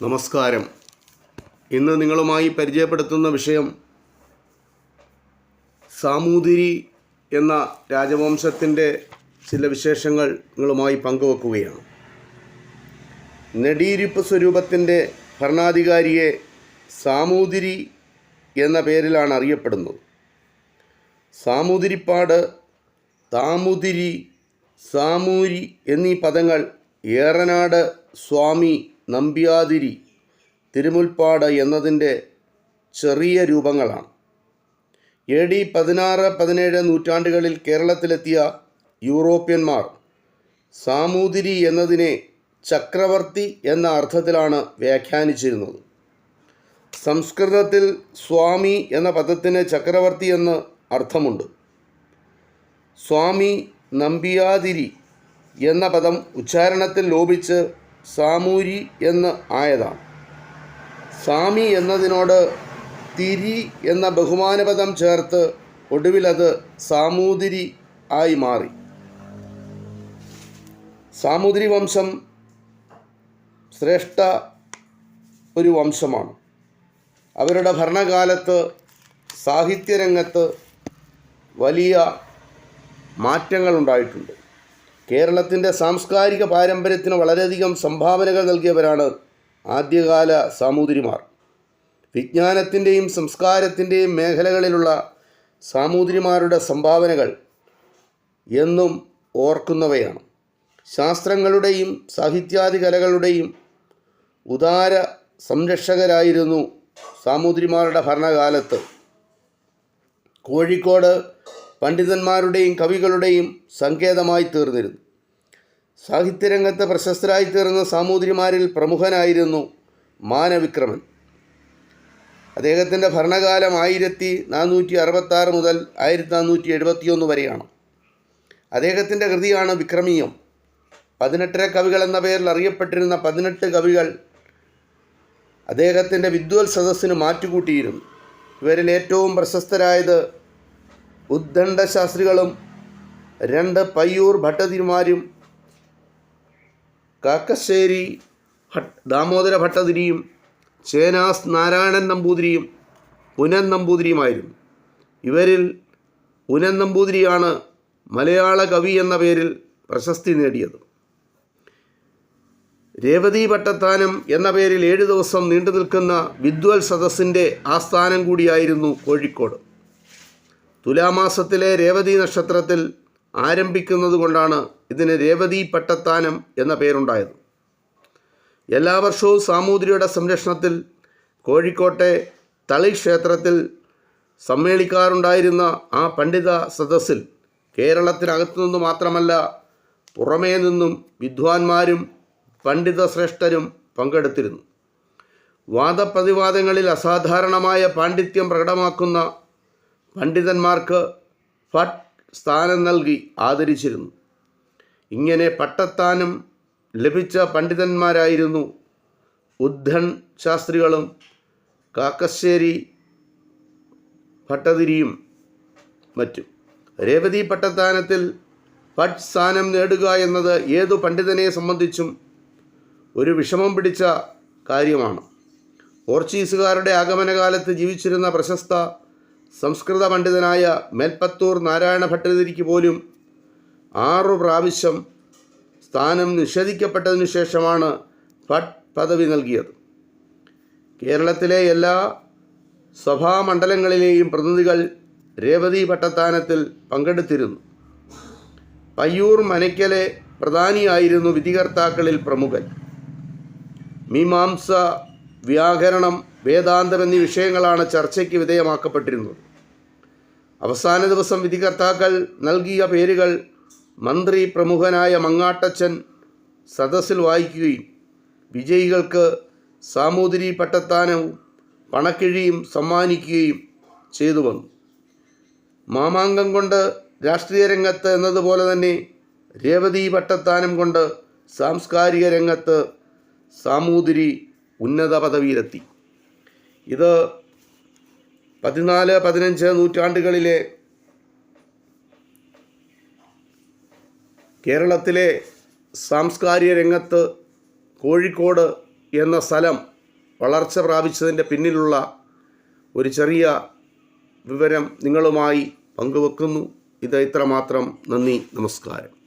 നമസ്കാരം. ഇന്ന് നിങ്ങളുമായി പരിചയപ്പെടുത്തുന്ന വിഷയം സാമൂതിരി എന്ന രാജവംശത്തിൻ്റെ ചില വിശേഷങ്ങൾ നിങ്ങളുമായി പങ്കുവെക്കുകയാണ്. നെടിയിരുപ്പ് സ്വരൂപത്തിൻ്റെ ഭരണാധികാരിയെ സാമൂതിരി എന്ന പേരിലാണ് അറിയപ്പെടുന്നത്. സാമൂതിരിപ്പാട്, താമുതിരി, സാമൂരി എന്നീ പദങ്ങൾ ഏറനാട് സ്വാമി നമ്പ്യാതിരി, തിരുമുൽപ്പാട് എന്നതിൻ്റെ ചെറിയ രൂപങ്ങളാണ്. AD 16-17 നൂറ്റാണ്ടുകളിൽ കേരളത്തിലെത്തിയ യൂറോപ്യന്മാർ സാമൂതിരി എന്നതിനെ ചക്രവർത്തി എന്ന അർത്ഥത്തിലാണ് വ്യാഖ്യാനിച്ചിരുന്നത്. സംസ്കൃതത്തിൽ സ്വാമി എന്ന പദത്തിന് ചക്രവർത്തി എന്ന് അർത്ഥമുണ്ട്. സ്വാമി നമ്പ്യാതിരി എന്ന പദം ഉച്ചാരണത്തിൽ ലോപിച്ച് സാമൂരി എന്ന് ആയതാണ്. സാമി എന്നതിനോട് തിരി എന്ന ബഹുമാനപദം ചേർത്ത് ഒടുവിലത് സാമൂതിരി ആയി മാറി. സാമൂതിരി വംശം ശ്രേഷ്ഠ ഒരു വംശമാണ്. അവരുടെ ഭരണകാലത്ത് സാഹിത്യരംഗത്ത് വലിയ മാറ്റങ്ങൾ ഉണ്ടായിട്ടുണ്ട്. കേരളത്തിൻ്റെ സാംസ്കാരിക പാരമ്പര്യത്തിന് വളരെയധികം സംഭാവനകൾ നൽകിയവരാണ് ആദ്യകാല സാമൂതിരിമാർ. വിജ്ഞാനത്തിൻ്റെയും സംസ്കാരത്തിൻ്റെയും മേഖലകളിലുള്ള സാമൂതിരിമാരുടെ സംഭാവനകൾ എന്നും ഓർക്കുന്നവയാണ്. ശാസ്ത്രങ്ങളുടെയും സാഹിത്യാദി കലകളുടെയും ഉദാര സംരക്ഷകരായിരുന്നു സാമൂതിരിമാരുടെ ഭരണകാലത്ത്. കോഴിക്കോട് പണ്ഡിതന്മാരുടെയും കവികളുടെയും സങ്കേതമായി തീർന്നിരുന്നു. സാഹിത്യരംഗത്ത് പ്രശസ്തരായി തീർന്ന സാമൂതിരിമാരിൽ പ്രമുഖനായിരുന്നു മാനവിക്രമൻ. അദ്ദേഹത്തിൻ്റെ ഭരണകാലം 1466 മുതൽ 1471 വരെയാണ്. അദ്ദേഹത്തിൻ്റെ കൃതിയാണ് വിക്രമീയം. 18 കവികൾ എന്ന പേരിൽ അറിയപ്പെട്ടിരുന്ന 18 കവികൾ അദ്ദേഹത്തിൻ്റെ വിദ്വൽ സദസ്സിന് മാറ്റുകൂട്ടിയിരുന്നു. ഇവരിൽ ഏറ്റവും പ്രശസ്തരായത് ഉദ്ദണ്ഡ ശാസ്ത്രികളും 2 പയ്യൂർ ഭട്ടതിരിമാരും കാക്കശ്ശേരി ദാമോദര ഭട്ടതിരിയും ചേനാസ് നാരായണൻ നമ്പൂതിരിയും ഉനൻ നമ്പൂതിരിയുമായിരുന്നു. ഇവരിൽ ഉനൻ നമ്പൂതിരിയാണ് മലയാള കവി എന്ന പേരിൽ പ്രശസ്തി നേടിയത്. രേവതി പട്ടത്താനം എന്ന പേരിൽ 7 ദിവസം നീണ്ടു നിൽക്കുന്ന വിദ്വൽ സദസ്സിൻ്റെ ആസ്ഥാനം കൂടിയായിരുന്നു കോഴിക്കോട്. തുലാമാസത്തിലെ രേവതി നക്ഷത്രത്തിൽ ആരംഭിക്കുന്നത് കൊണ്ടാണ് ഇതിന് രേവതി പട്ടത്താനം എന്ന പേരുണ്ടായത്. എല്ലാ വർഷവും സാമൂതിരിയുടെ സംരക്ഷണത്തിൽ കോഴിക്കോട്ടെ തളി ക്ഷേത്രത്തിൽ സമ്മേളിക്കാറുണ്ടായിരുന്ന ആ പണ്ഡിത സദസ്സിൽ കേരളത്തിനകത്തു നിന്നു മാത്രമല്ല പുറമേ നിന്നും വിദ്വാൻമാരും പണ്ഡിത ശ്രേഷ്ഠരും പങ്കെടുത്തിരുന്നു. വാദപ്രതിവാദങ്ങളിൽ അസാധാരണമായ പാണ്ഡിത്യം പ്രകടമാക്കുന്ന പണ്ഡിതന്മാർക്ക് ഭട്ട് സ്ഥാനം നൽകി ആദരിച്ചിരുന്നു. ഇങ്ങനെ പട്ടത്താനം ലഭിച്ച പണ്ഡിതന്മാരായിരുന്നു ഉദ്ദൺ ശാസ്ത്രികളും കാക്കശ്ശേരി ഭട്ടതിരിയും മറ്റും. രേവതി പട്ടത്താനത്തിൽ ഭട്ട് സ്ഥാനം നേടുക എന്നത് ഏതു പണ്ഡിതനെ സംബന്ധിച്ചും ഒരു വിഷമം പിടിച്ച കാര്യമാണ്. പോർച്ചുഗീസുകാരുടെ ആഗമനകാലത്ത് ജീവിച്ചിരുന്ന പ്രശസ്ത സംസ്കൃത പണ്ഡിതനായ മേൽപ്പത്തൂർ നാരായണ ഭട്ടതിരിക്ക് പോലും 6 പ്രാവശ്യം സ്ഥാനം നിഷേധിക്കപ്പെട്ടതിനു ശേഷമാണ് ഭട്ട് പദവി നൽകിയത്. കേരളത്തിലെ എല്ലാ സഭാമണ്ഡലങ്ങളിലെയും പ്രതിനിധികൾ രേവതി പട്ടത്താനത്തിൽ പങ്കെടുത്തിരുന്നു. പയ്യൂർ മനയ്ക്കലെ പ്രധാനിയായിരുന്നു വിധികർത്താക്കളിൽ പ്രമുഖൻ. മീമാംസ, വ്യാകരണം, വേദാന്തം എന്നീ വിഷയങ്ങളാണ് ചർച്ചയ്ക്ക് വിധേയമാക്കപ്പെട്ടിരുന്നത്. അവസാന ദിവസം വിധികർത്താക്കൾ നൽകിയ പേരുകൾ മന്ത്രി പ്രമുഖനായ മങ്ങാട്ടച്ചൻ സദസ്സിൽ വായിക്കുകയും വിജയികൾക്ക് സാമൂതിരി പട്ടത്താനവും പണക്കിഴിയും സമ്മാനിക്കുകയും ചെയ്തു വന്നു. മാമാങ്കം കൊണ്ട് രാഷ്ട്രീയ രംഗത്ത് എന്നതുപോലെ തന്നെ രേവതി പട്ടത്താനം കൊണ്ട് സാംസ്കാരിക രംഗത്ത് സാമൂതിരി ഉന്നത പദവിയിലെത്തി. ഇത് 14-15 നൂറ്റാണ്ടുകളിലെ കേരളത്തിലെ സാംസ്കാരിക രംഗത്ത് കോഴിക്കോട് എന്ന സ്ഥലം വളർച്ച പ്രാപിച്ചതിൻ്റെ പിന്നിലുള്ള ഒരു ചെറിയ വിവരം നിങ്ങളുമായി പങ്കുവെക്കുന്നു. ഇത് ഇത്രമാത്രം. നന്ദി, നമസ്കാരം.